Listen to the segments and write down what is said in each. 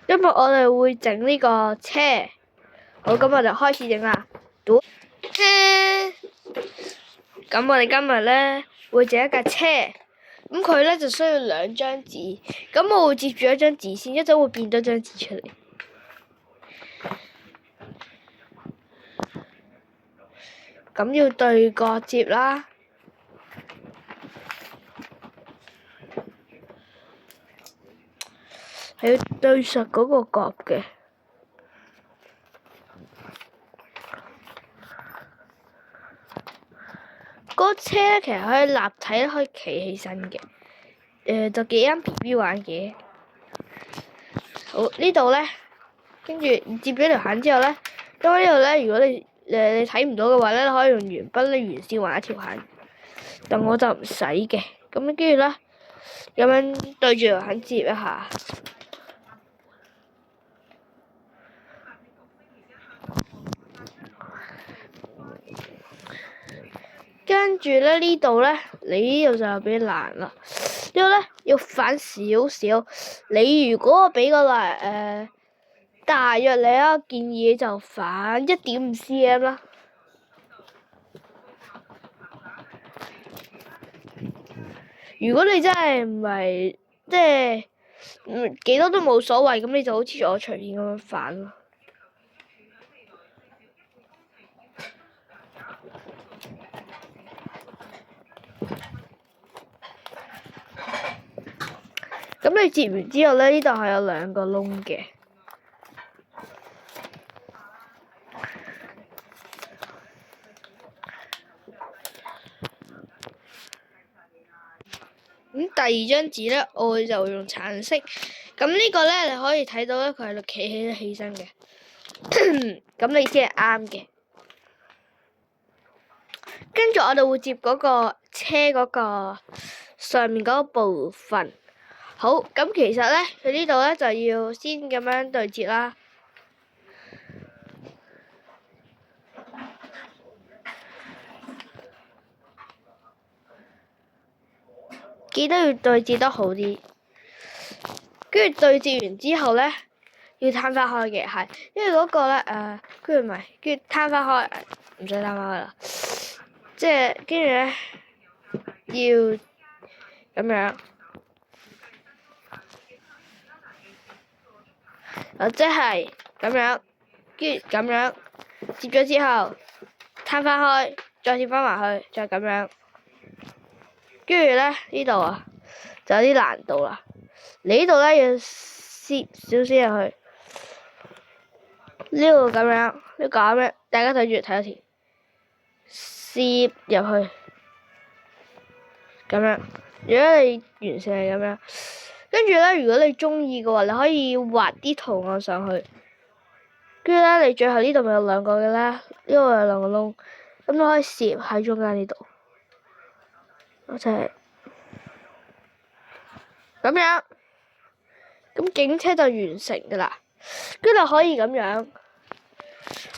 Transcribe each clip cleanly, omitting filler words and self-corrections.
今日我哋會整呢個車，好，咁我哋開始整啦。車，咁我哋今日咧會整一架車，咁佢咧就需要2張紙，咁我會接住一張紙先，一陣會變多張紙出嚟。咁要對角接啦，係要對實嗰個角嘅。嗰車咧其實可以立體，可以企起身嘅，就幾啱 BB 玩嘅。好，呢度咧，跟住接咗條痕之後咧，因為呢度咧，如果你睇唔到嘅話咧，你可以用鉛筆咧原先畫一條痕，但我就唔使嘅。咁跟住咧，咁樣對住條痕接一下。跟住咧呢度咧，你呢度就有啲難啦。呢度咧要反少少。你如果我俾個大約你啊，建議就反1.5 cm 啦。如果你真係唔係即係幾多都冇所謂，咁你就好似我隨便咁樣反咯。咁你接完之後咧，呢度係有2個窿嘅。咁第2張紙咧，我就會用橙色。咁呢個咧，你可以睇到咧，佢係度企起身嘅。咁你先係啱嘅。跟住我哋會接嗰個車嗰個上面嗰部分。好，咁其實咧，佢呢度咧就要先咁樣對接啦。記得要對接得好啲。跟住對接完之後咧，要攤翻開嘅，係，因為嗰個咧跟住唔係，跟住攤翻開，唔使攤翻開啦。即係跟住咧，要咁樣。即係咁樣，跟住咁樣接咗之後，攤翻開，再接翻埋去，再咁樣。跟住咧呢度啊，就有啲難度啦。你呢度咧要攝少少入去，呢度咁樣，呢個咁樣，大家睇住睇多次，攝入去，咁樣。如果你完成係咁樣。跟住咧，如果你中意嘅話，你可以畫啲圖案上去。跟住咧，你最後呢度咪有2個嘅咧，呢度有2個窿，咁你可以攝喺中間呢度。我就係咁樣，咁警車就完成㗎啦。跟住可以咁樣，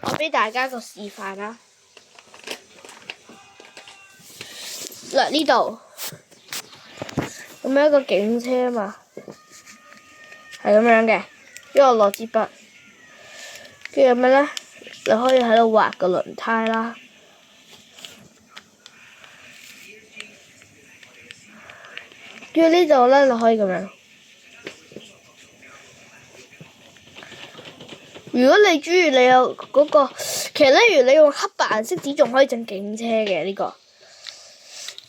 我俾大家個示範啦。嗱呢度。咁樣一個警車啊嘛，係咁樣嘅，因為我攞支筆，跟住咩咧？你可以喺度畫個輪胎啦，跟住呢度咧，你可以咁樣。如果你中意，你有嗰個，其實咧，如果你用黑白顏色紙，仲可以整警車嘅呢個。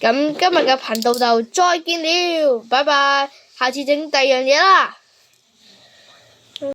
咁今日嘅頻道就再見了，拜拜，下次整第2樣嘢啦。